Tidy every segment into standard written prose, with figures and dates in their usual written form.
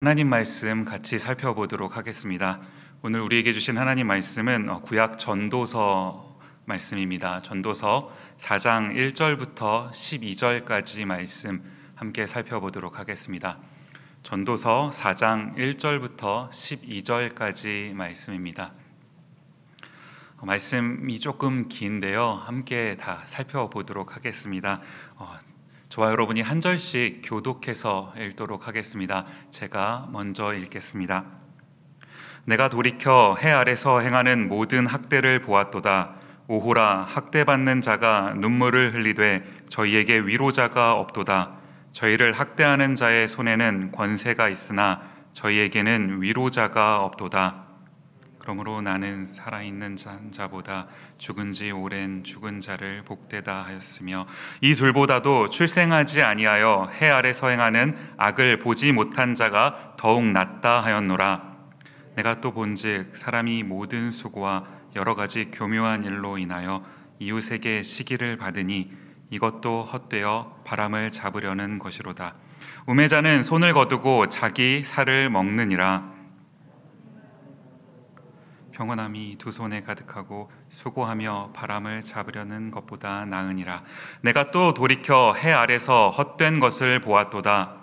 하나님 말씀 같이 살펴보도록 하겠습니다. 오늘 우리에게 주신 하나님 말씀은 구약 전도서 말씀입니다. 전도서 4장 1절부터 12절까지 말씀 함께 살펴보도록 하겠습니다. 전도서 4장 1절부터 12절까지 말씀입니다. 말씀이 조금 긴데요. 함께 다 살펴보도록 하겠습니다. 저와 여러분이 한 절씩 교독해서 읽도록 하겠습니다. 제가 먼저 읽겠습니다. 내가 돌이켜 해 아래서 행하는 모든 학대를 보았도다. 오호라, 학대받는 자가 눈물을 흘리되 저희에게 위로자가 없도다. 저희를 학대하는 자의 손에는 권세가 있으나 저희에게는 위로자가 없도다. 그러므로 나는 살아있는 자보다 죽은 지 오랜 죽은 자를 복되다 하였으며 이 둘보다도 출생하지 아니하여 해 아래서 행하는 악을 보지 못한 자가 더욱 낫다 하였노라. 내가 또 본즉 사람이 모든 수고와 여러 가지 교묘한 일로 인하여 이웃에게 시기를 받으니 이것도 헛되어 바람을 잡으려는 것이로다. 우매자는 손을 거두고 자기 살을 먹느니라. 평온함이 두 손에 가득하고 수고하며 바람을 잡으려는 것보다 나으니라. 내가 또 돌이켜 해 아래서 헛된 것을 보았도다.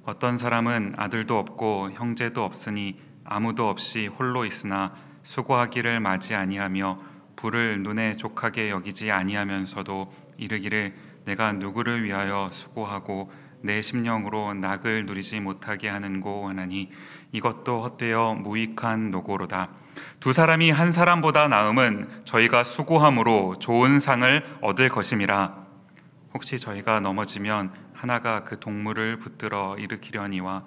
어떤 사람은 아들도 없고 형제도 없으니 아무도 없이 홀로 있으나 수고하기를 마지 아니하며 불을 눈에 족하게 여기지 아니하면서도 이르기를 내가 누구를 위하여 수고하고 내 심령으로 낙을 누리지 못하게 하는고 하나니 이것도 헛되어 무익한 노고로다. 두 사람이 한 사람보다 나음은 저희가 수고함으로 좋은 상을 얻을 것임이라. 혹시 저희가 넘어지면 하나가 그 동물을 붙들어 일으키려니와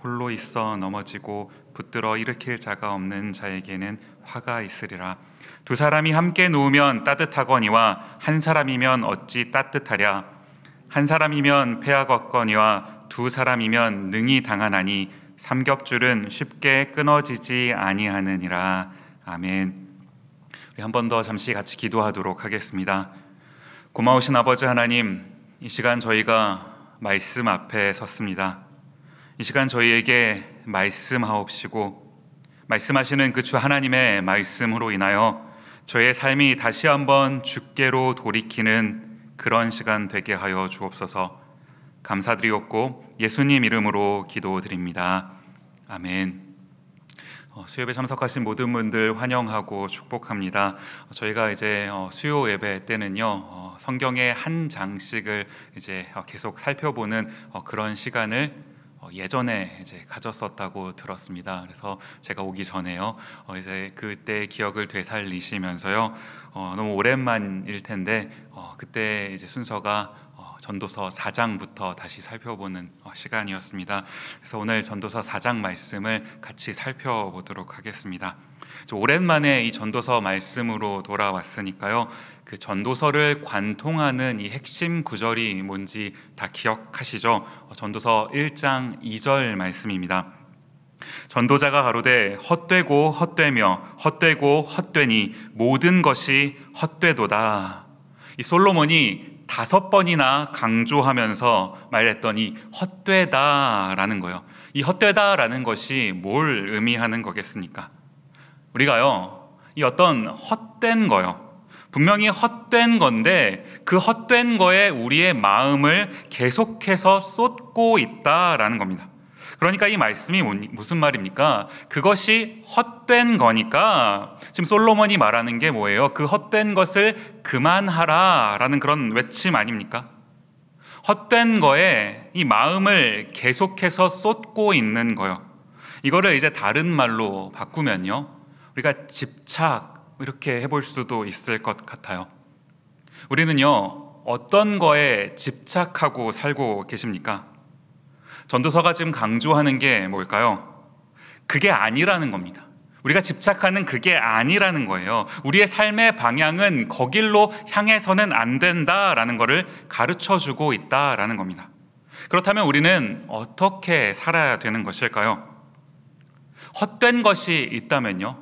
홀로 있어 넘어지고 붙들어 일으킬 자가 없는 자에게는 화가 있으리라. 두 사람이 함께 누우면 따뜻하거니와 한 사람이면 어찌 따뜻하랴. 한 사람이면 패하겠거니와 두 사람이면 능히 당하나니 삼겹줄은 쉽게 끊어지지 아니하느니라. 아멘. 우리 한 번 더 잠시 같이 기도하도록 하겠습니다. 고마우신 아버지 하나님, 이 시간 저희가 말씀 앞에 섰습니다. 이 시간 저희에게 말씀하옵시고 말씀하시는 그 주 하나님의 말씀으로 인하여 저의 삶이 다시 한번 주께로 돌이키는 그런 시간 되게 하여 주옵소서. 감사드리옵고 예수님 이름으로 기도드립니다. 아멘. 수요예배 참석하신 모든 분들 환영하고 축복합니다. 저희가 이제 수요 예배 때는요 성경의 한 장씩을 이제 계속 살펴보는 그런 시간을 예전에 이제 가졌었다고 들었습니다. 그래서 제가 오기 전에요 이제 그때 기억을 되살리시면서요 너무 오랜만일 텐데 그때 이제 순서가 전도서 4장부터 다시 살펴보는 시간이었습니다. 그래서 오늘 전도서 4장 말씀을 같이 살펴보도록 하겠습니다. 오랜만에 이 전도서 말씀으로 돌아왔으니까요. 그 전도서를 관통하는 이 핵심 구절이 뭔지 다 기억하시죠? 전도서 1장 2절 말씀입니다. 전도자가 가로되 헛되고 헛되며 헛되고 헛되니 모든 것이 헛되도다. 이 솔로몬이 5번이나 강조하면서 말했던 이 헛되다라는 거예요. 이 헛되다라는 것이 뭘 의미하는 거겠습니까? 우리가요, 이 어떤 헛된 거요, 분명히 헛된 건데 그 헛된 거에 우리의 마음을 계속해서 쏟고 있다라는 겁니다. 그러니까 이 말씀이 무슨 말입니까? 그것이 헛된 거니까 지금 솔로몬이 말하는 게 뭐예요? 그 헛된 것을 그만하라 라는 그런 외침 아닙니까? 헛된 거에 이 마음을 계속해서 쏟고 있는 거요. 이거를 이제 다른 말로 바꾸면요, 우리가 집착 이렇게 해볼 수도 있을 것 같아요. 우리는요 어떤 거에 집착하고 살고 계십니까? 전도서가 지금 강조하는 게 뭘까요? 그게 아니라는 겁니다. 우리가 집착하는 그게 아니라는 거예요. 우리의 삶의 방향은 거길로 향해서는 안 된다라는 것을 가르쳐주고 있다라는 겁니다. 그렇다면 우리는 어떻게 살아야 되는 것일까요? 헛된 것이 있다면요,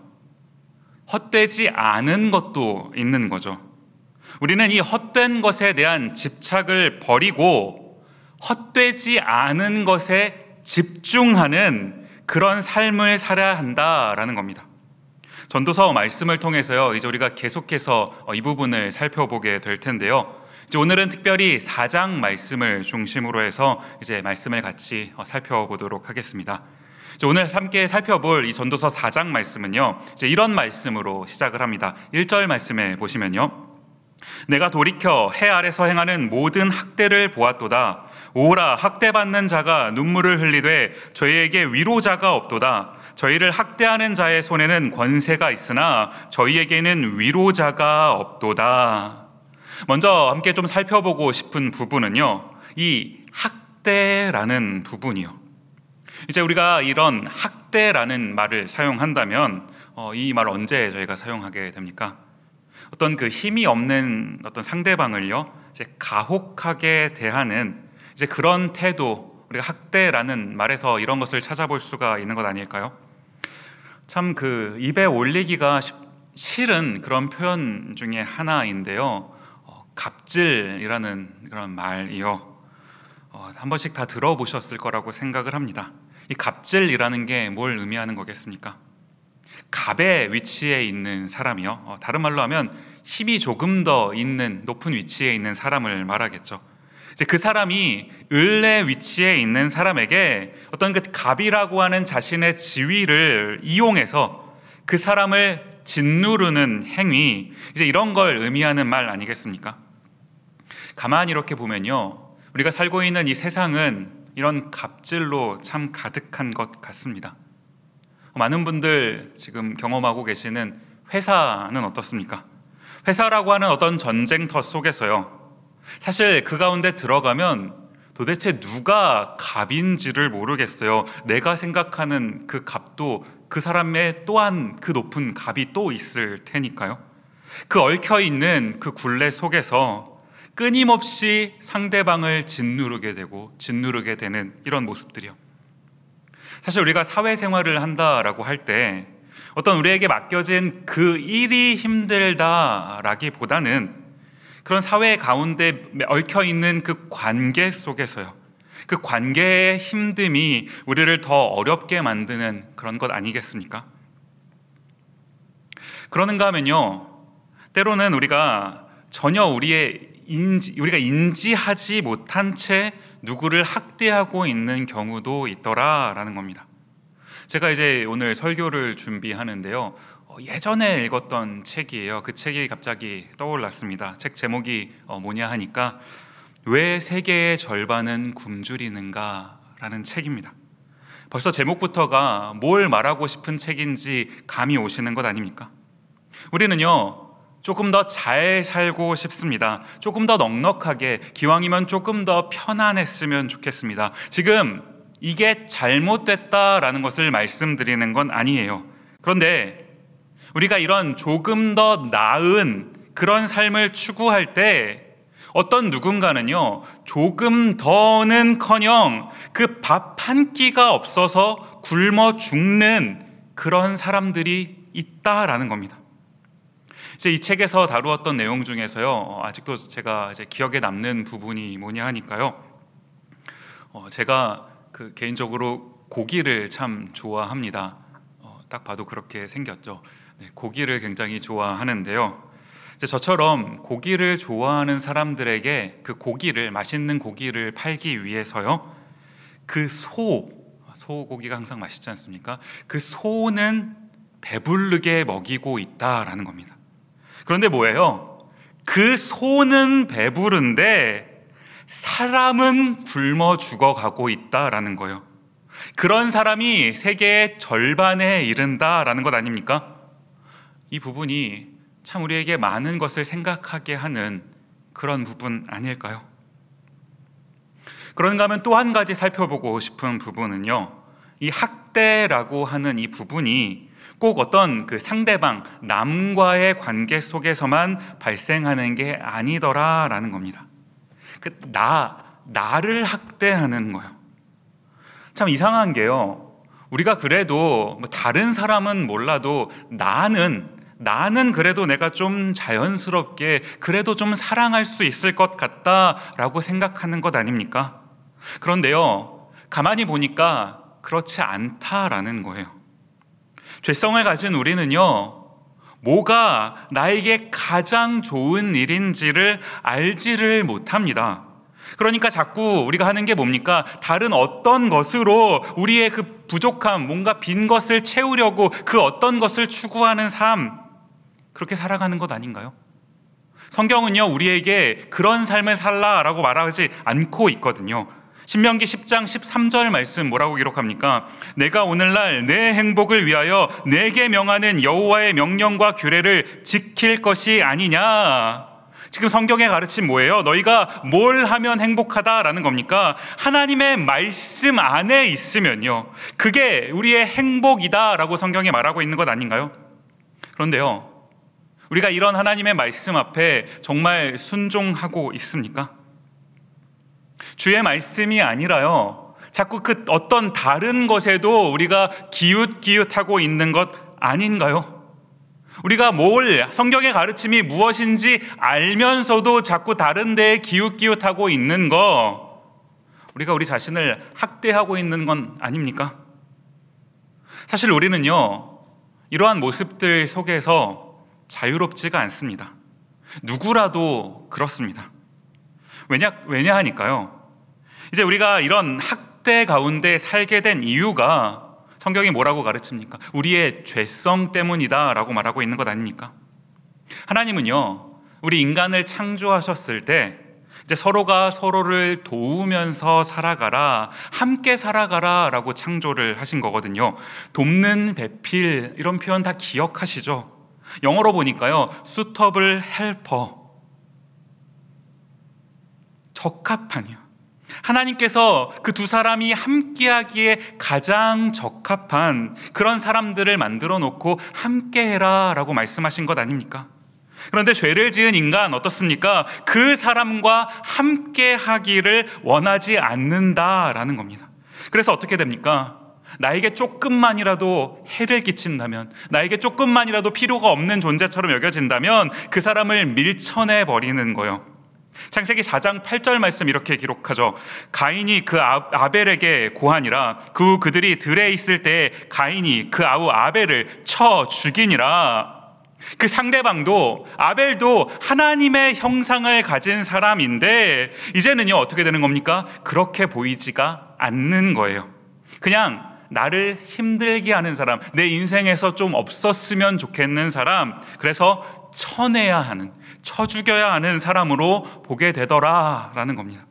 헛되지 않은 것도 있는 거죠. 우리는 이 헛된 것에 대한 집착을 버리고 헛되지 않은 것에 집중하는 그런 삶을 살아야 한다라는 겁니다. 전도서 말씀을 통해서요, 이제 우리가 계속해서 이 부분을 살펴보게 될 텐데요. 이제 오늘은 특별히 4장 말씀을 중심으로 해서 이제 말씀을 같이 살펴보도록 하겠습니다. 이제 오늘 함께 살펴볼 이 전도서 4장 말씀은요, 이제 이런 말씀으로 시작을 합니다. 1절 말씀에 보시면요, 내가 돌이켜 해 아래서 행하는 모든 학대를 보았도다. 오라, 학대받는 자가 눈물을 흘리되 저희에게 위로자가 없도다. 저희를 학대하는 자의 손에는 권세가 있으나 저희에게는 위로자가 없도다. 먼저 함께 좀 살펴보고 싶은 부분은요, 이 학대라는 부분이요. 이제 우리가 이런 학대라는 말을 사용한다면 이 말 언제 저희가 사용하게 됩니까? 어떤 그 힘이 없는 어떤 상대방을요, 이제 가혹하게 대하는 이제 그런 태도, 우리가 학대라는 말에서 이런 것을 찾아볼 수가 있는 것 아닐까요? 참 그 입에 올리기가 싫은 그런 표현 중에 하나인데요. 갑질이라는 그런 말이요. 한 번씩 다 들어보셨을 거라고 생각을 합니다. 이 갑질이라는 게 뭘 의미하는 거겠습니까? 갑의 위치에 있는 사람이요. 다른 말로 하면 힘이 조금 더 있는 높은 위치에 있는 사람을 말하겠죠. 이제 그 사람이 을의 위치에 있는 사람에게 어떤 그 갑이라고 하는 자신의 지위를 이용해서 그 사람을 짓누르는 행위, 이제 이런 걸 의미하는 말 아니겠습니까? 가만히 이렇게 보면요, 우리가 살고 있는 이 세상은 이런 갑질로 참 가득한 것 같습니다. 많은 분들 지금 경험하고 계시는 회사는 어떻습니까? 회사라고 하는 어떤 전쟁터 속에서요, 사실 그 가운데 들어가면 도대체 누가 갑인지를 모르겠어요. 내가 생각하는 그 갑도 그 사람의 또한 그 높은 갑이 또 있을 테니까요. 그 얽혀있는 그 굴레 속에서 끊임없이 상대방을 짓누르게 되고 짓누르게 되는 이런 모습들이요. 사실 우리가 사회생활을 한다라고 할 때 어떤 우리에게 맡겨진 그 일이 힘들다라기보다는 그런 사회 가운데 얽혀있는 그 관계 속에서요, 그 관계의 힘듦이 우리를 더 어렵게 만드는 그런 것 아니겠습니까? 그러는가 하면요, 때로는 우리가 전혀 우리가 인지하지 못한 채 누구를 학대하고 있는 경우도 있더라라는 겁니다. 제가 이제 오늘 설교를 준비하는데요, 예전에 읽었던 책이에요. 그 책이 갑자기 떠올랐습니다. 책 제목이 뭐냐 하니까 왜 세계의 절반은 굶주리는가 라는 책입니다. 벌써 제목부터가 뭘 말하고 싶은 책인지 감이 오시는 것 아닙니까? 우리는요, 조금 더 잘 살고 싶습니다. 조금 더 넉넉하게, 기왕이면 조금 더 편안했으면 좋겠습니다. 지금 이게 잘못됐다라는 것을 말씀드리는 건 아니에요. 그런데 우리가 이런 조금 더 나은 그런 삶을 추구할 때 어떤 누군가는요, 조금 더는커녕 그 밥 한 끼가 없어서 굶어 죽는 그런 사람들이 있다라는 겁니다. 이제 이 책에서 다루었던 내용 중에서요, 아직도 제가 이제 기억에 남는 부분이 뭐냐 하니까요, 제가 그 개인적으로 고기를 참 좋아합니다. 딱 봐도 그렇게 생겼죠. 네, 고기를 굉장히 좋아하는데요. 이제 저처럼 고기를 좋아하는 사람들에게 그 고기를, 맛있는 고기를 팔기 위해서요, 그 소고기가 항상 맛있지 않습니까? 그 소는 배부르게 먹이고 있다라는 겁니다. 그런데 뭐예요? 그 소는 배부른데 사람은 굶어 죽어가고 있다라는 거예요. 그런 사람이 세계의 절반에 이른다라는 것 아닙니까? 이 부분이 참 우리에게 많은 것을 생각하게 하는 그런 부분 아닐까요? 그런가 하면 또 한 가지 살펴보고 싶은 부분은요, 이 학대라고 하는 이 부분이 꼭 어떤 그 상대방, 남과의 관계 속에서만 발생하는 게 아니더라라는 겁니다. 그 나를 학대하는 거예요. 참 이상한 게요, 우리가 그래도 뭐 다른 사람은 몰라도 나는 그래도 내가 좀 자연스럽게 그래도 좀 사랑할 수 있을 것 같다라고 생각하는 것 아닙니까? 그런데요, 가만히 보니까 그렇지 않다라는 거예요. 죄성을 가진 우리는요, 뭐가 나에게 가장 좋은 일인지를 알지를 못합니다. 그러니까 자꾸 우리가 하는 게 뭡니까? 다른 어떤 것으로 우리의 그 부족함, 뭔가 빈 것을 채우려고 그 어떤 것을 추구하는 삶, 그렇게 살아가는 것 아닌가요? 성경은요, 우리에게 그런 삶을 살라라고 말하지 않고 있거든요. 신명기 10장 13절 말씀 뭐라고 기록합니까? 내가 오늘날 내 행복을 위하여 내게 명하는 여호와의 명령과 규례를 지킬 것이 아니냐. 지금 성경의 가르침 뭐예요? 너희가 뭘 하면 행복하다라는 겁니까? 하나님의 말씀 안에 있으면요, 그게 우리의 행복이다라고 성경이 말하고 있는 것 아닌가요? 그런데요, 우리가 이런 하나님의 말씀 앞에 정말 순종하고 있습니까? 주의 말씀이 아니라요, 자꾸 그 어떤 다른 것에도 우리가 기웃기웃하고 있는 것 아닌가요? 우리가 성경의 가르침이 무엇인지 알면서도 자꾸 다른 데에 기웃기웃하고 있는 거, 우리가 우리 자신을 학대하고 있는 건 아닙니까? 사실 우리는요, 이러한 모습들 속에서 자유롭지가 않습니다. 누구라도 그렇습니다. 왜냐 하니까요, 이제 우리가 이런 학대 가운데 살게 된 이유가 성경이 뭐라고 가르칩니까? 우리의 죄성 때문이다 라고 말하고 있는 것 아닙니까? 하나님은요, 우리 인간을 창조하셨을 때 이제 서로가 서로를 도우면서 살아가라, 함께 살아가라 라고 창조를 하신 거거든요. 돕는 배필, 이런 표현 다 기억하시죠? 영어로 보니까요, suitable helper, 적합하냐. 하나님께서 그 두 사람이 함께하기에 가장 적합한 그런 사람들을 만들어 놓고 함께해라 라고 말씀하신 것 아닙니까? 그런데 죄를 지은 인간 어떻습니까? 그 사람과 함께하기를 원하지 않는다라는 겁니다. 그래서 어떻게 됩니까? 나에게 조금만이라도 해를 끼친다면, 나에게 조금만이라도 필요가 없는 존재처럼 여겨진다면 그 사람을 밀쳐내 버리는 거예요. 창세기 4장 8절 말씀 이렇게 기록하죠. 가인이 그 아벨에게 고하니라. 그 후 그들이 들에 있을 때에 가인이 그 아우 아벨을 쳐 죽이니라. 그 상대방도, 아벨도 하나님의 형상을 가진 사람인데 이제는요, 어떻게 되는 겁니까? 그렇게 보이지가 않는 거예요. 그냥 나를 힘들게 하는 사람, 내 인생에서 좀 없었으면 좋겠는 사람, 그래서 쳐내야 하는, 쳐 죽여야 하는 사람으로 보게 되더라라는 겁니다.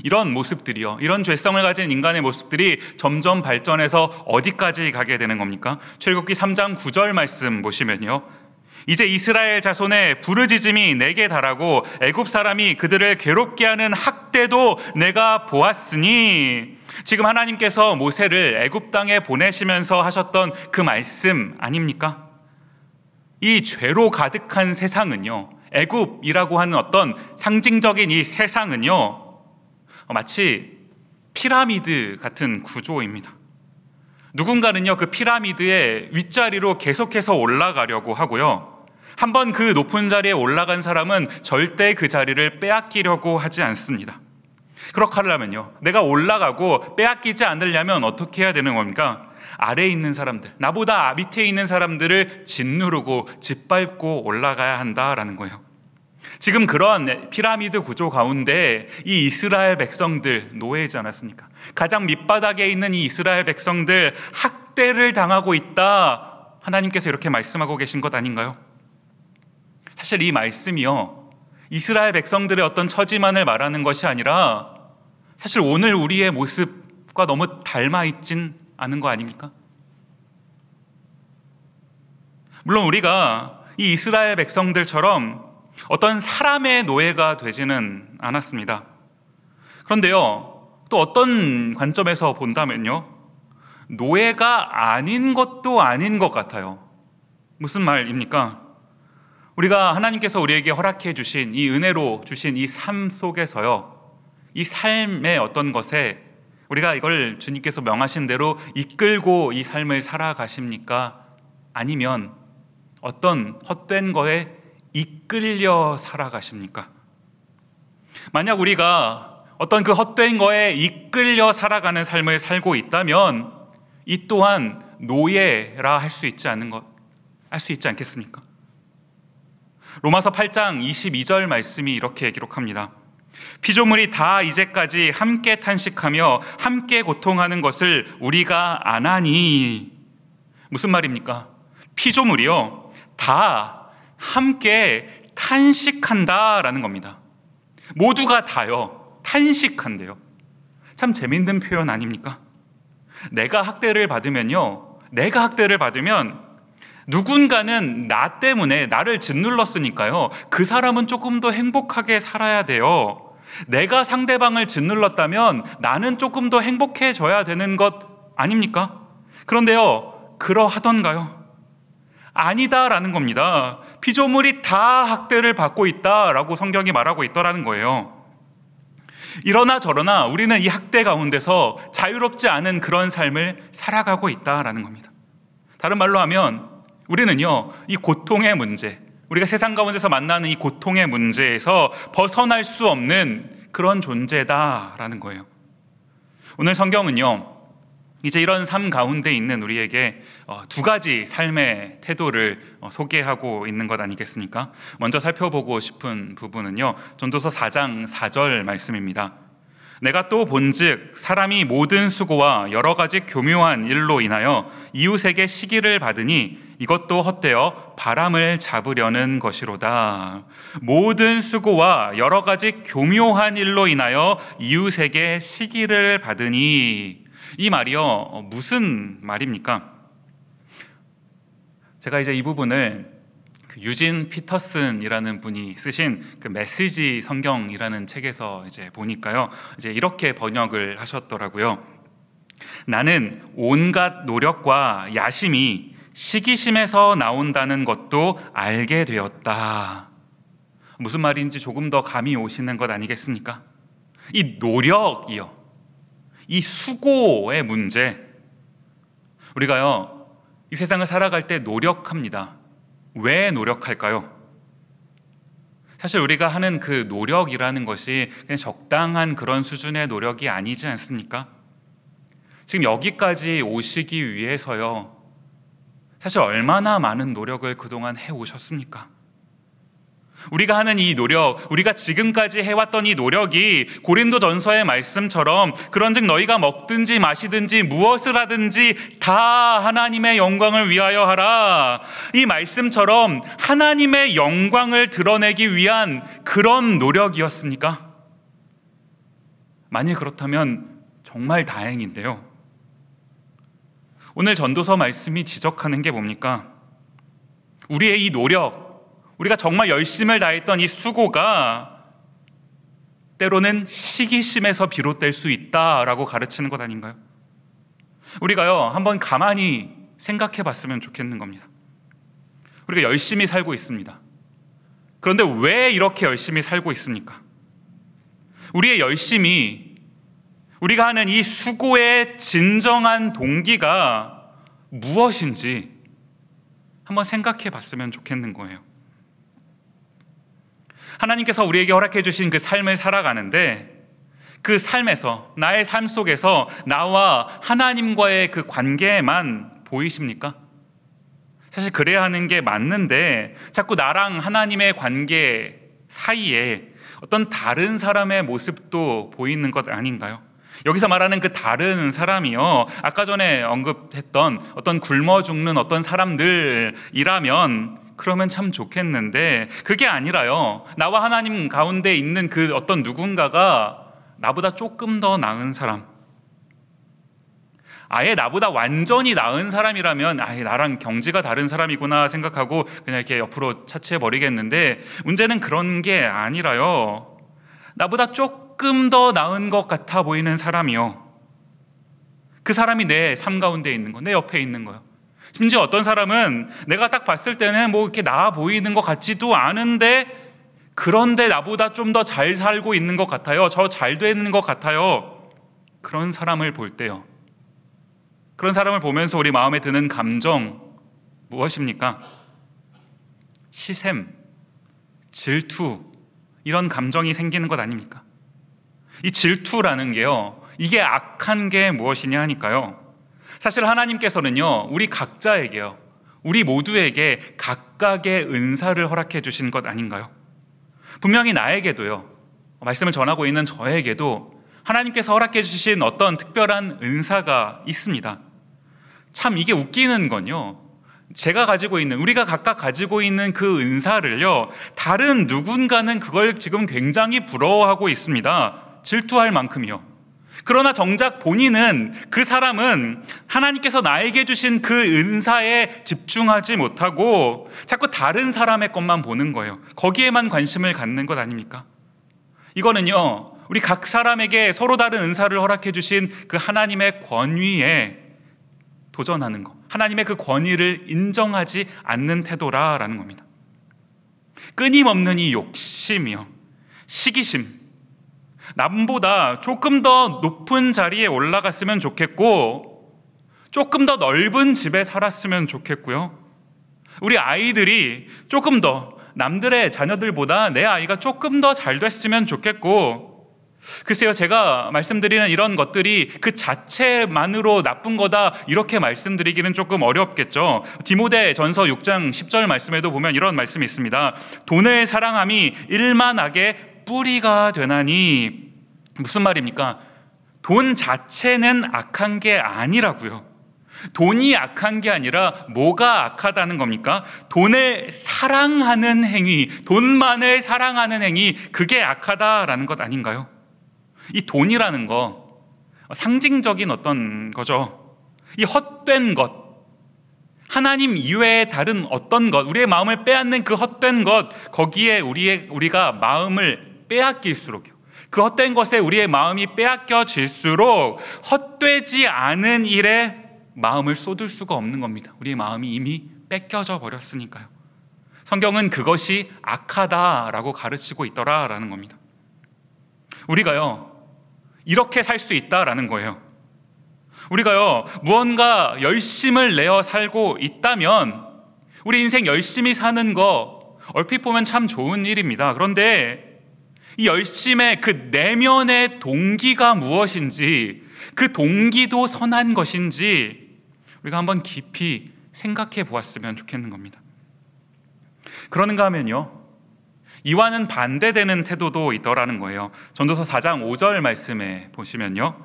이런 모습들이요, 이런 죄성을 가진 인간의 모습들이 점점 발전해서 어디까지 가게 되는 겁니까? 출애굽기 3장 9절 말씀 보시면요, 이제 이스라엘 자손의 부르짖음이 내게 달하고 애굽 사람이 그들을 괴롭게 하는 학대도 내가 보았으니. 지금 하나님께서 모세를 애굽 땅에 보내시면서 하셨던 그 말씀 아닙니까? 이 죄로 가득한 세상은요, 애굽이라고 하는 어떤 상징적인 이 세상은요, 마치 피라미드 같은 구조입니다. 누군가는요, 그 피라미드의 윗자리로 계속해서 올라가려고 하고요, 한번 그 높은 자리에 올라간 사람은 절대 그 자리를 빼앗기려고 하지 않습니다. 그렇게 하려면요, 내가 올라가고 빼앗기지 않으려면 어떻게 해야 되는 겁니까? 아래에 있는 사람들, 나보다 밑에 있는 사람들을 짓누르고 짓밟고 올라가야 한다라는 거예요. 지금 그런 피라미드 구조 가운데 이 이스라엘 백성들 노예이지 않았습니까? 가장 밑바닥에 있는 이 이스라엘 백성들 학대를 당하고 있다, 하나님께서 이렇게 말씀하고 계신 것 아닌가요? 사실 이 말씀이요, 이스라엘 백성들의 어떤 처지만을 말하는 것이 아니라 사실 오늘 우리의 모습과 너무 닮아 있진 않은 거 아닙니까? 물론 우리가 이 이스라엘 백성들처럼 어떤 사람의 노예가 되지는 않았습니다. 그런데요, 또 어떤 관점에서 본다면요, 노예가 아닌 것도 아닌 것 같아요. 무슨 말입니까? 우리가 하나님께서 우리에게 허락해 주신 이 은혜로 주신 이 삶 속에서요, 이 삶의 어떤 것에 우리가 이걸 주님께서 명하신 대로 이끌고 이 삶을 살아가십니까? 아니면 어떤 헛된 거에 이끌려 살아가십니까? 만약 우리가 어떤 그 헛된 거에 이끌려 살아가는 삶을 살고 있다면 이 또한 노예라 할 수 있지 않겠습니까? 로마서 8장 22절 말씀이 이렇게 기록합니다. 피조물이 다 이제까지 함께 탄식하며 함께 고통하는 것을 우리가 아나니. 무슨 말입니까? 피조물이요, 다 함께 탄식한다라는 겁니다. 모두가 다요, 탄식한대요. 참 재밌는 표현 아닙니까? 내가 학대를 받으면 누군가는 나 때문에 나를 짓눌렀으니까요, 그 사람은 조금 더 행복하게 살아야 돼요. 내가 상대방을 짓눌렀다면 나는 조금 더 행복해져야 되는 것 아닙니까? 그런데요, 그러하던가요? 아니다라는 겁니다. 피조물이 다 학대를 받고 있다라고 성경이 말하고 있더라는 거예요. 이러나 저러나 우리는 이 학대 가운데서 자유롭지 않은 그런 삶을 살아가고 있다라는 겁니다. 다른 말로 하면 우리는요, 이 고통의 문제, 우리가 세상 가운데서 만나는 이 고통의 문제에서 벗어날 수 없는 그런 존재다라는 거예요. 오늘 성경은요, 이제 이런 삶 가운데 있는 우리에게 두 가지 삶의 태도를 소개하고 있는 것 아니겠습니까? 먼저 살펴보고 싶은 부분은요, 전도서 4장 4절 말씀입니다. 내가 또 본즉 사람이 모든 수고와 여러 가지 교묘한 일로 인하여 이웃에게 시기를 받으니 이것도 헛되어 바람을 잡으려는 것이로다. 모든 수고와 여러 가지 교묘한 일로 인하여 이웃에게 시기를 받으니, 이 말이요, 무슨 말입니까? 제가 이제 이 부분을 유진 피터슨이라는 분이 쓰신 그 메시지 성경이라는 책에서 이제 보니까요, 이제 이렇게 번역을 하셨더라고요. 나는 온갖 노력과 야심이 시기심에서 나온다는 것도 알게 되었다. 무슨 말인지 조금 더 감이 오시는 것 아니겠습니까? 이 노력이요, 이 수고의 문제, 우리가요, 이 세상을 살아갈 때 노력합니다. 왜 노력할까요? 사실 우리가 하는 그 노력이라는 것이 그냥 적당한 그런 수준의 노력이 아니지 않습니까? 지금 여기까지 오시기 위해서요, 사실 얼마나 많은 노력을 그동안 해오셨습니까? 우리가 하는 이 노력, 우리가 지금까지 해왔던 이 노력이 고린도전서의 말씀처럼 그런즉 너희가 먹든지 마시든지 무엇을 하든지 다 하나님의 영광을 위하여 하라, 이 말씀처럼 하나님의 영광을 드러내기 위한 그런 노력이었습니까? 만일 그렇다면 정말 다행인데요, 오늘 전도서 말씀이 지적하는 게 뭡니까? 우리의 이 노력, 우리가 정말 열심을 다했던 이 수고가 때로는 시기심에서 비롯될 수 있다라고 가르치는 것 아닌가요? 우리가요, 한번 가만히 생각해 봤으면 좋겠는 겁니다. 우리가 열심히 살고 있습니다. 그런데 왜 이렇게 열심히 살고 있습니까? 우리의 열심이, 우리가 하는 이 수고의 진정한 동기가 무엇인지 한번 생각해 봤으면 좋겠는 거예요. 하나님께서 우리에게 허락해 주신 그 삶을 살아가는데, 그 삶에서, 나의 삶 속에서 나와 하나님과의 그 관계만 보이십니까? 사실 그래야 하는 게 맞는데 자꾸 나랑 하나님의 관계 사이에 어떤 다른 사람의 모습도 보이는 것 아닌가요? 여기서 말하는 그 다른 사람이요, 아까 전에 언급했던 어떤 굶어 죽는 어떤 사람들이라면 그러면 참 좋겠는데, 그게 아니라요, 나와 하나님 가운데 있는 그 어떤 누군가가 나보다 조금 더 나은 사람, 아예 나보다 완전히 나은 사람이라면 아예 나랑 경지가 다른 사람이구나 생각하고 그냥 이렇게 옆으로 차치해 버리겠는데, 문제는 그런 게 아니라요, 나보다 조금 더 나은 것 같아 보이는 사람이요, 그 사람이 내 삶 가운데 있는 거, 내 옆에 있는 거요. 심지어 어떤 사람은 내가 딱 봤을 때는 뭐 이렇게 나아 보이는 것 같지도 않은데, 그런데 나보다 좀 더 잘 살고 있는 것 같아요, 저 잘 되는 것 같아요. 그런 사람을 볼 때요, 그런 사람을 보면서 우리 마음에 드는 감정 무엇입니까? 시샘, 질투, 이런 감정이 생기는 것 아닙니까? 이 질투라는 게요, 이게 악한 게 무엇이냐 하니까요, 사실 하나님께서는요, 우리 각자에게요, 우리 모두에게 각각의 은사를 허락해 주신 것 아닌가요? 분명히 나에게도요, 말씀을 전하고 있는 저에게도 하나님께서 허락해 주신 어떤 특별한 은사가 있습니다. 참 이게 웃기는 건요, 제가 가지고 있는, 우리가 각각 가지고 있는 그 은사를요, 다른 누군가는 그걸 지금 굉장히 부러워하고 있습니다. 질투할 만큼이요. 그러나 정작 본인은, 그 사람은 하나님께서 나에게 주신 그 은사에 집중하지 못하고 자꾸 다른 사람의 것만 보는 거예요. 거기에만 관심을 갖는 것 아닙니까? 이거는요, 우리 각 사람에게 서로 다른 은사를 허락해 주신 그 하나님의 권위에 도전하는 것, 하나님의 그 권위를 인정하지 않는 태도라라는 겁니다. 끊임없는 이 욕심이요, 시기심, 남보다 조금 더 높은 자리에 올라갔으면 좋겠고, 조금 더 넓은 집에 살았으면 좋겠고요, 우리 아이들이 조금 더 남들의 자녀들보다 내 아이가 조금 더 잘 됐으면 좋겠고, 글쎄요, 제가 말씀드리는 이런 것들이 그 자체만으로 나쁜 거다 이렇게 말씀드리기는 조금 어렵겠죠. 디모데전서 6장 10절 말씀에도 보면 이런 말씀이 있습니다. 돈을 사랑함이 일만하게 뿌리가 되나니. 무슨 말입니까? 돈 자체는 악한 게 아니라고요. 돈이 악한 게 아니라 뭐가 악하다는 겁니까? 돈을 사랑하는 행위, 돈만을 사랑하는 행위, 그게 악하다라는 것 아닌가요? 이 돈이라는 거 상징적인 어떤 거죠. 이 헛된 것, 하나님 이외의 다른 어떤 것, 우리의 마음을 빼앗는 그 헛된 것, 거기에 우리가 마음을 빼앗길수록요, 그 헛된 것에 우리의 마음이 빼앗겨질수록 헛되지 않은 일에 마음을 쏟을 수가 없는 겁니다. 우리의 마음이 이미 뺏겨져 버렸으니까요. 성경은 그것이 악하다라고 가르치고 있더라라는 겁니다. 우리가요, 이렇게 살 수 있다라는 거예요. 우리가요, 무언가 열심을 내어 살고 있다면 우리 인생 열심히 사는 거 얼핏 보면 참 좋은 일입니다. 그런데 이 열심의 그 내면의 동기가 무엇인지, 그 동기도 선한 것인지 우리가 한번 깊이 생각해 보았으면 좋겠는 겁니다. 그러는가 하면요, 이와는 반대되는 태도도 있더라는 거예요. 전도서 4장 5절 말씀에 보시면요,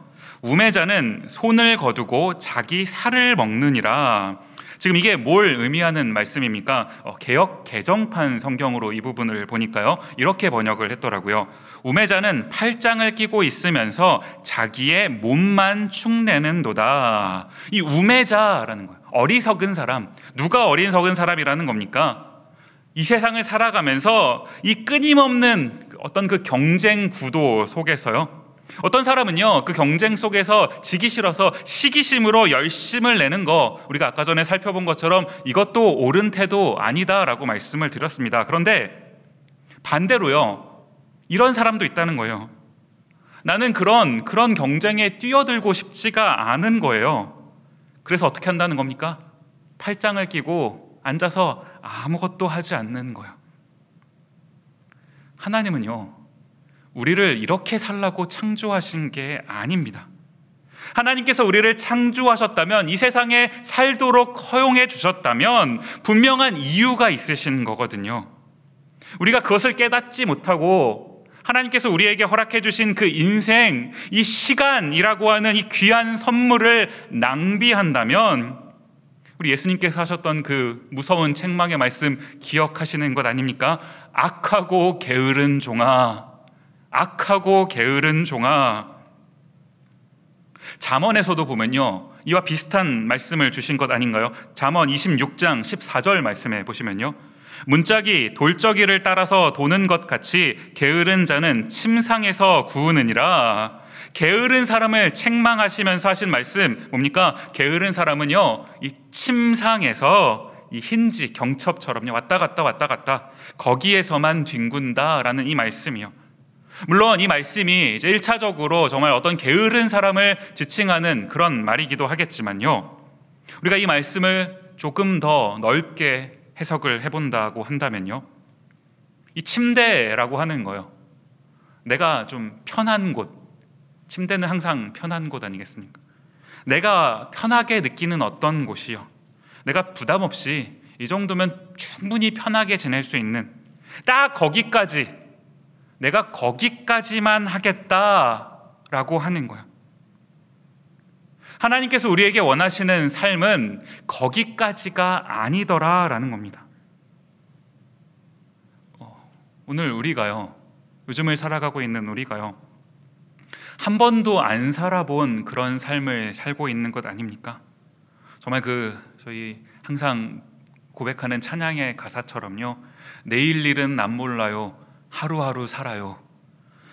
우매자는 손을 거두고 자기 살을 먹느니라. 지금 이게 뭘 의미하는 말씀입니까? 개역 개정판 성경으로 이 부분을 보니까요, 이렇게 번역을 했더라고요. 우매자는 팔짱을 끼고 있으면서 자기의 몸만 축내는도다. 이 우매자라는 거예요, 어리석은 사람. 누가 어리석은 사람이라는 겁니까? 이 세상을 살아가면서 이 끊임없는 어떤 그 경쟁 구도 속에서요, 어떤 사람은요, 그 경쟁 속에서 지기 싫어서 시기심으로 열심을 내는 거, 우리가 아까 전에 살펴본 것처럼 이것도 옳은 태도 아니다라고 말씀을 드렸습니다. 그런데 반대로요, 이런 사람도 있다는 거예요. 나는 그런 경쟁에 뛰어들고 싶지가 않은 거예요. 그래서 어떻게 한다는 겁니까? 팔짱을 끼고 앉아서 아무것도 하지 않는 거예요. 하나님은요, 우리를 이렇게 살라고 창조하신 게 아닙니다. 하나님께서 우리를 창조하셨다면, 이 세상에 살도록 허용해 주셨다면 분명한 이유가 있으신 거거든요. 우리가 그것을 깨닫지 못하고 하나님께서 우리에게 허락해 주신 그 인생, 이 시간이라고 하는 이 귀한 선물을 낭비한다면, 우리 예수님께서 하셨던 그 무서운 책망의 말씀 기억하시는 것 아닙니까? 악하고 게으른 종아, 악하고 게으른 종아. 잠언에서도 보면요, 이와 비슷한 말씀을 주신 것 아닌가요? 잠언 26장 14절 말씀에 보시면요, 문짝이 돌적이를 따라서 도는 것 같이 게으른 자는 침상에서 구으느니라. 게으른 사람을 책망하시면서 하신 말씀 뭡니까? 게으른 사람은요, 이 침상에서 이 힌지, 경첩처럼요, 왔다 갔다 거기에서만 뒹군다라는 이 말씀이요. 물론 이 말씀이 이제 1차적으로 정말 어떤 게으른 사람을 지칭하는 그런 말이기도 하겠지만요, 우리가 이 말씀을 조금 더 넓게 해석을 해본다고 한다면요, 이 침대라고 하는 거요, 내가 좀 편한 곳, 침대는 항상 편한 곳 아니겠습니까? 내가 편하게 느끼는 어떤 곳이요, 내가 부담 없이 이 정도면 충분히 편하게 지낼 수 있는, 딱 거기까지, 내가 거기까지만 하겠다라고 하는 거예요. 하나님께서 우리에게 원하시는 삶은 거기까지가 아니더라라는 겁니다. 오늘 우리가요, 요즘을 살아가고 있는 우리가요, 한 번도 안 살아본 그런 삶을 살고 있는 것 아닙니까? 정말 저희 항상 고백하는 찬양의 가사처럼요, 내일 일은 난 몰라요, 하루하루 살아요.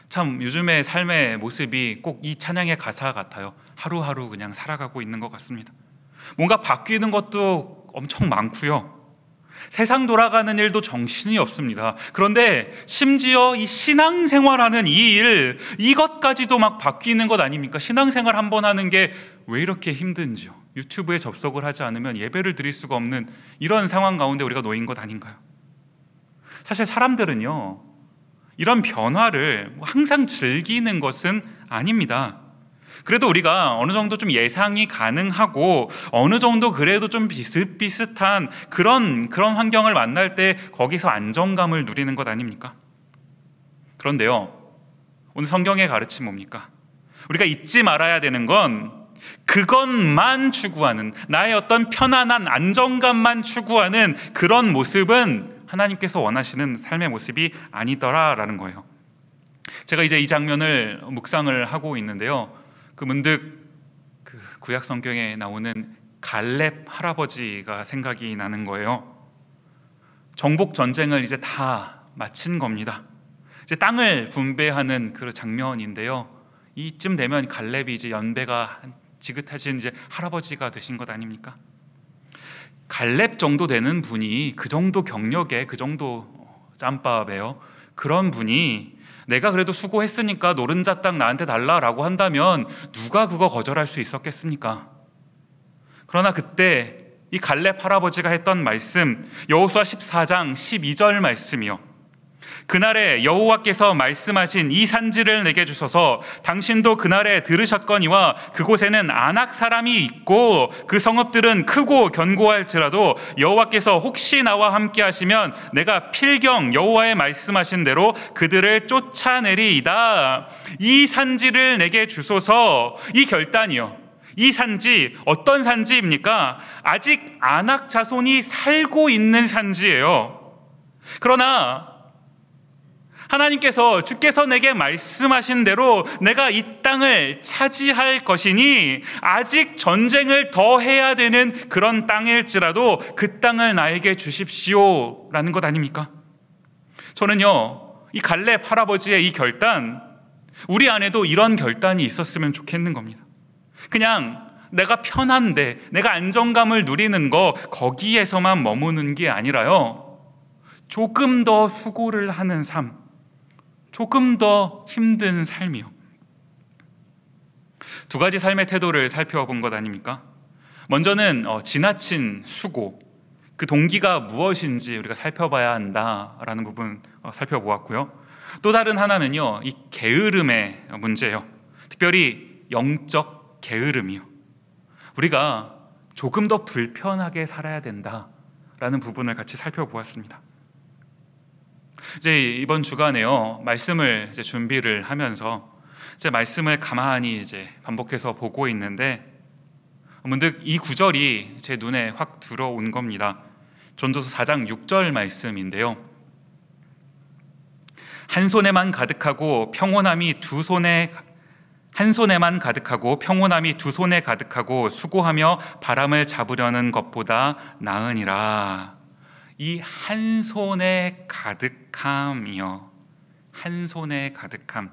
참 요즘의 삶의 모습이 꼭 이 찬양의 가사 같아요. 하루하루 그냥 살아가고 있는 것 같습니다. 뭔가 바뀌는 것도 엄청 많고요, 세상 돌아가는 일도 정신이 없습니다. 그런데 심지어 이 신앙생활하는 이 일, 이것까지도 막 바뀌는 것 아닙니까? 신앙생활 한번 하는 게 왜 이렇게 힘든지요. 유튜브에 접속을 하지 않으면 예배를 드릴 수가 없는 이런 상황 가운데 우리가 놓인 것 아닌가요? 사실 사람들은요, 이런 변화를 항상 즐기는 것은 아닙니다. 그래도 우리가 어느 정도 좀 예상이 가능하고 어느 정도 그래도 좀 비슷비슷한 그런 환경을 만날 때 거기서 안정감을 누리는 것 아닙니까? 그런데요, 오늘 성경의 가르침 뭡니까? 우리가 잊지 말아야 되는 건 그것만 추구하는, 나의 어떤 편안한 안정감만 추구하는 그런 모습은 하나님께서 원하시는 삶의 모습이 아니더라라는 거예요. 제가 이제 이 장면을 묵상을 하고 있는데요, 문득 구약 성경에 나오는 갈렙 할아버지가 생각이 나는 거예요. 정복 전쟁을 이제 다 마친 겁니다. 이제 땅을 분배하는 그 장면인데요, 이쯤 되면 갈렙이 이제 연배가 지긋하신 이제 할아버지가 되신 것 아닙니까? 갈렙 정도 되는 분이, 그 정도 경력에, 그 정도 짬밥에요, 그런 분이 내가 그래도 수고했으니까 노른자 땅 나한테 달라라고 한다면 누가 그거 거절할 수 있었겠습니까? 그러나 그때 이 갈렙 할아버지가 했던 말씀, 여호수아 14장 12절 말씀이요, 그날에 여호와께서 말씀하신 이 산지를 내게 주소서, 당신도 그날에 들으셨거니와 그곳에는 아낙 사람이 있고 그 성읍들은 크고 견고할지라도 여호와께서 혹시 나와 함께 하시면 내가 필경 여호와의 말씀하신 대로 그들을 쫓아내리이다. 이 산지를 내게 주소서. 이 결단이요, 이 산지 어떤 산지입니까? 아직 아낙 자손이 살고 있는 산지예요. 그러나 하나님께서, 주께서 내게 말씀하신 대로 내가 이 땅을 차지할 것이니 아직 전쟁을 더 해야 되는 그런 땅일지라도 그 땅을 나에게 주십시오 라는 것 아닙니까? 저는요, 이 갈렙 할아버지의 이 결단, 우리 안에도 이런 결단이 있었으면 좋겠는 겁니다. 그냥 내가 편한데, 내가 안정감을 누리는 거, 거기에서만 머무는 게 아니라요, 조금 더 수고를 하는 삶, 조금 더 힘든 삶이요. 두 가지 삶의 태도를 살펴본 것 아닙니까? 먼저는 지나친 수고, 그 동기가 무엇인지 우리가 살펴봐야 한다라는 부분 살펴보았고요. 또 다른 하나는요, 이 게으름의 문제예요. 특별히 영적 게으름이요. 우리가 조금 더 불편하게 살아야 된다라는 부분을 같이 살펴보았습니다. 이제 이번 주간에요, 말씀을 이제 준비를 하면서 이제 말씀을 가만히 이제 반복해서 보고 있는데 문득 이 구절이 제 눈에 확 들어온 겁니다. 전도서 4장 6절 말씀인데요, 한 손에만 가득하고 평온함이 두 손에 가득하고 수고하며 바람을 잡으려는 것보다 나으니라. 이 한 손에 가득함이요, 한 손에 가득함.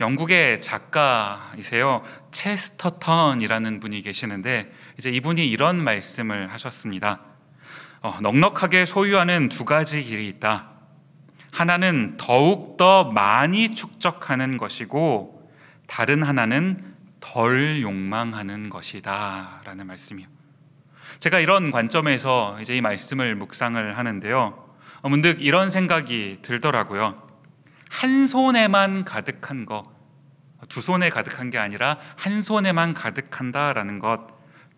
영국의 작가이세요, 체스터턴이라는 분이 계시는데 이제 이분이 이런 말씀을 하셨습니다. 넉넉하게 소유하는 두 가지 길이 있다. 하나는 더욱 더 많이 축적하는 것이고 다른 하나는 덜 욕망하는 것이다 라는 말씀이요. 제가 이런 관점에서 이제 이 말씀을 묵상을 하는데요, 문득 이런 생각이 들더라고요. 한 손에만 가득한 거, 두 손에 가득한 게 아니라 한 손에만 가득한다라는 것,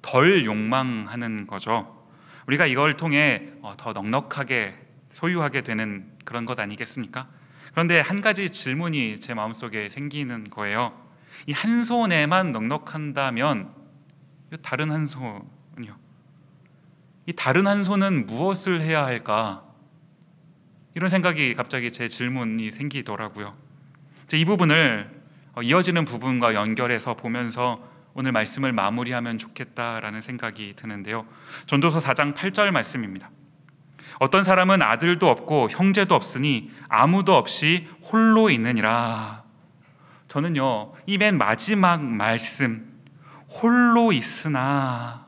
덜 욕망하는 거죠. 우리가 이걸 통해 더 넉넉하게 소유하게 되는 그런 것 아니겠습니까? 그런데 한 가지 질문이 제 마음속에 생기는 거예요. 이 한 손에만 넉넉한다면 다른 한 손은요? 이 다른 한 손은 무엇을 해야 할까? 이런 생각이 갑자기 제 질문이 생기더라고요. 이 부분을 이어지는 부분과 연결해서 보면서 오늘 말씀을 마무리하면 좋겠다라는 생각이 드는데요. 전도서 4장 8절 말씀입니다. 어떤 사람은 아들도 없고 형제도 없으니 아무도 없이 홀로 있느니라. 저는요, 이 맨 마지막 말씀, 홀로 있으나라는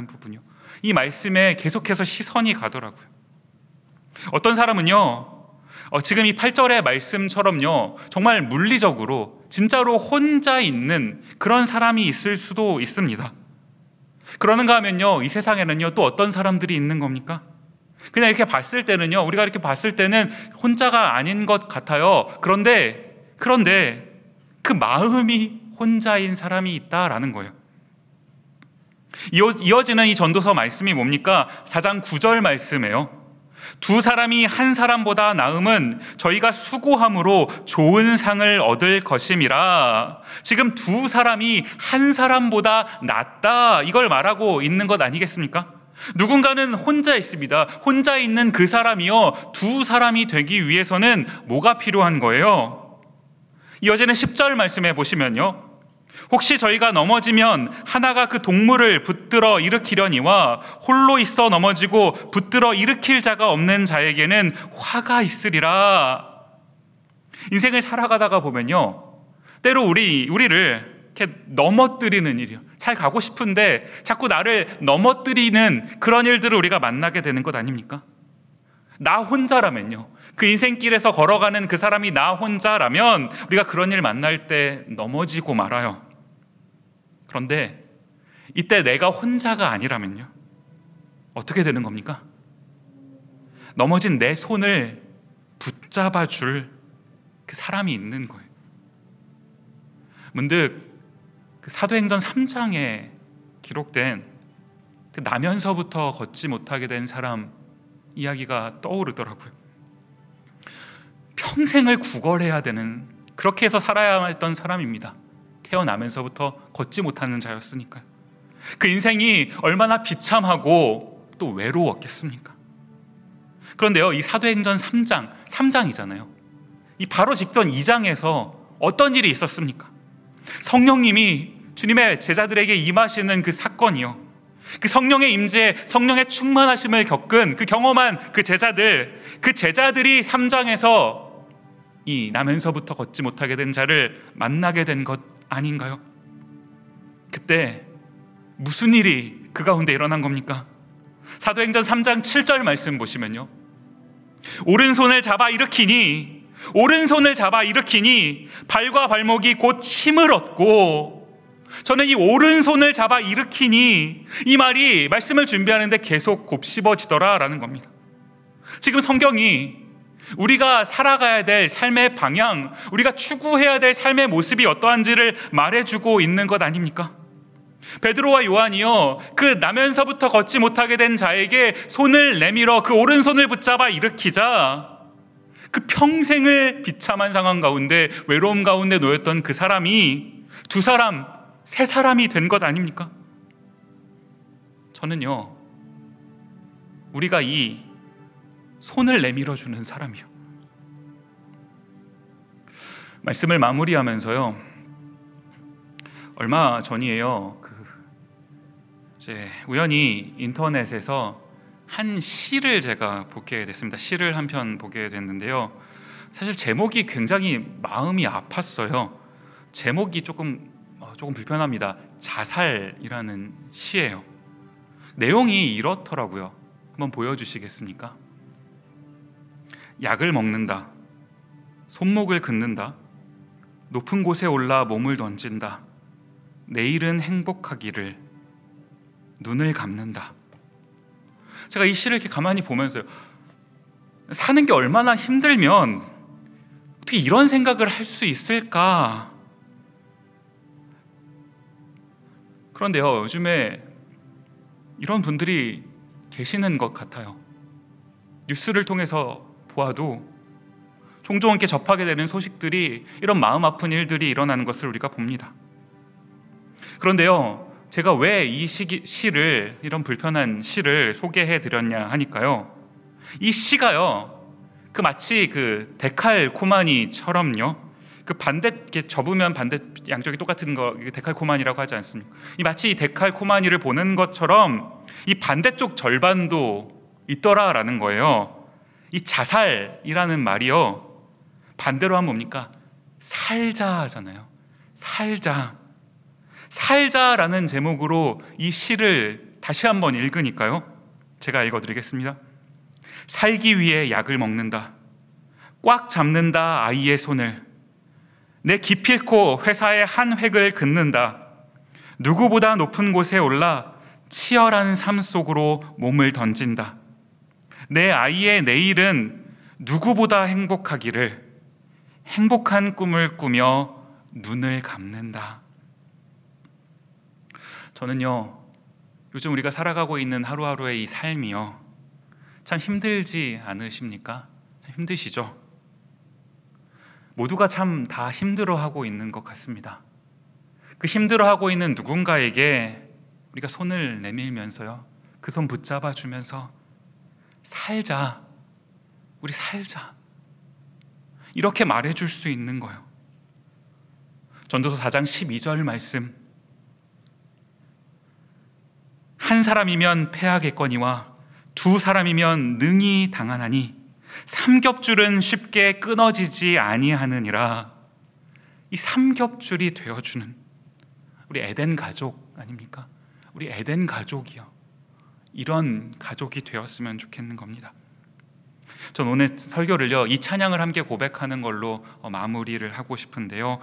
부분이요, 이 말씀에 계속해서 시선이 가더라고요. 어떤 사람은요, 지금 이 8절의 말씀처럼요, 정말 물리적으로 진짜로 혼자 있는 그런 사람이 있을 수도 있습니다. 그러는가 하면요, 이 세상에는요 또 어떤 사람들이 있는 겁니까? 그냥 이렇게 봤을 때는요, 우리가 이렇게 봤을 때는 혼자가 아닌 것 같아요. 그런데 그 마음이 혼자인 사람이 있다라는 거예요. 이어지는 이 전도서 말씀이 뭡니까? 4장 9절 말씀이에요. 두 사람이 한 사람보다 나음은 저희가 수고함으로 좋은 상을 얻을 것임이라. 지금 두 사람이 한 사람보다 낫다, 이걸 말하고 있는 것 아니겠습니까? 누군가는 혼자 있습니다. 혼자 있는 그 사람이요, 두 사람이 되기 위해서는 뭐가 필요한 거예요? 이어지는 10절 말씀해 보시면요, 혹시 저희가 넘어지면 하나가 그 동물을 붙들어 일으키려니와 홀로 있어 넘어지고 붙들어 일으킬 자가 없는 자에게는 화가 있으리라. 인생을 살아가다가 보면요, 때로 우리를 이렇게 넘어뜨리는 일이요, 잘 가고 싶은데 자꾸 나를 넘어뜨리는 그런 일들을 우리가 만나게 되는 것 아닙니까? 나 혼자라면요, 그 인생길에서 걸어가는 그 사람이 나 혼자라면 우리가 그런 일 만날 때 넘어지고 말아요. 그런데 이때 내가 혼자가 아니라면요, 어떻게 되는 겁니까? 넘어진 내 손을 붙잡아 줄 그 사람이 있는 거예요. 문득 그 사도행전 3장에 기록된 그 나면서부터 걷지 못하게 된 사람 이야기가 떠오르더라고요. 평생을 구걸해야 되는, 그렇게 해서 살아야 했던 사람입니다. 태어나면서부터 걷지 못하는 자였으니까요. 그 인생이 얼마나 비참하고 또 외로웠겠습니까? 그런데요, 이 사도행전 3장이잖아요. 이 바로 직전 2장에서 어떤 일이 있었습니까? 성령님이 주님의 제자들에게 임하시는 그 사건이요, 그 성령의 임재, 성령의 충만하심을 겪은 그 경험한 그 제자들이 3장에서 이 나면서부터 걷지 못하게 된 자를 만나게 된 것 아닌가요? 그때 무슨 일이 그 가운데 일어난 겁니까? 사도행전 3장 7절 말씀 보시면요, 오른손을 잡아 일으키니 발과 발목이 곧 힘을 얻고. 저는 이 오른손을 잡아 일으키니, 이 말이 말씀을 준비하는데 계속 곱씹어지더라라는 겁니다. 지금 성경이 우리가 살아가야 될 삶의 방향, 우리가 추구해야 될 삶의 모습이 어떠한지를 말해주고 있는 것 아닙니까? 베드로와 요한이요, 그 나면서부터 걷지 못하게 된 자에게 손을 내밀어 그 오른손을 붙잡아 일으키자, 그 평생을 비참한 상황 가운데, 외로움 가운데 놓였던 그 사람이 두 사람, 세 사람이 된 것 아닙니까? 저는요, 우리가 이 손을 내밀어 주는 사람이요, 말씀을 마무리하면서요, 얼마 전이에요, 이제 우연히 인터넷에서 한 시를 제가 보게 됐습니다. 시를 한 편 보게 됐는데요, 사실 제목이 굉장히 마음이 아팠어요. 제목이 조금 불편합니다. 자살이라는 시예요. 내용이 이렇더라고요. 한번 보여주시겠습니까? 약을 먹는다, 손목을 긋는다, 높은 곳에 올라 몸을 던진다, 내일은 행복하기를, 눈을 감는다. 제가 이 시를 이렇게 가만히 보면서요, 사는 게 얼마나 힘들면 어떻게 이런 생각을 할 수 있을까? 그런데요, 요즘에 이런 분들이 계시는 것 같아요. 뉴스를 통해서 보아도 종종 이렇게 접하게 되는 소식들이 이런 마음 아픈 일들이 일어나는 것을 우리가 봅니다. 그런데요, 제가 왜 이 시를, 이런 불편한 시를 소개해 드렸냐 하니까요, 이 시가요, 마치 그 데칼코마니처럼요, 반대 이렇게 접으면 반대 양쪽이 똑같은 거 데칼코마니라고 하지 않습니까? 이 마치 이 데칼코마니를 보는 것처럼 이 반대쪽 절반도 있더라라는 거예요. 이 자살이라는 말이요, 반대로 하면 뭡니까? 살자잖아요. 살자라는 제목으로 이 시를 다시 한번 읽으니까요, 제가 읽어드리겠습니다. 살기 위해 약을 먹는다. 꽉 잡는다 아이의 손을. 내 기필코 회사의 한 획을 긋는다. 누구보다 높은 곳에 올라 치열한 삶 속으로 몸을 던진다. 내 아이의 내일은 누구보다 행복하기를 행복한 꿈을 꾸며 눈을 감는다. 저는요, 요즘 우리가 살아가고 있는 하루하루의 이 삶이요, 참 힘들지 않으십니까? 힘드시죠? 모두가 참 다 힘들어하고 있는 것 같습니다. 그 힘들어하고 있는 누군가에게 우리가 손을 내밀면서요, 그 손 붙잡아 주면서 살자, 우리 살자, 이렇게 말해줄 수 있는 거예요. 전도서 4장 12절 말씀, 한 사람이면 패하겠거니와 두 사람이면 능히 당하나니 삼겹줄은 쉽게 끊어지지 아니하느니라. 이 삼겹줄이 되어주는 우리 에덴 가족 아닙니까? 우리 에덴 가족이요, 이런 가족이 되었으면 좋겠는 겁니다. 전 오늘 설교를요, 이 찬양을 함께 고백하는 걸로 마무리를 하고 싶은데요,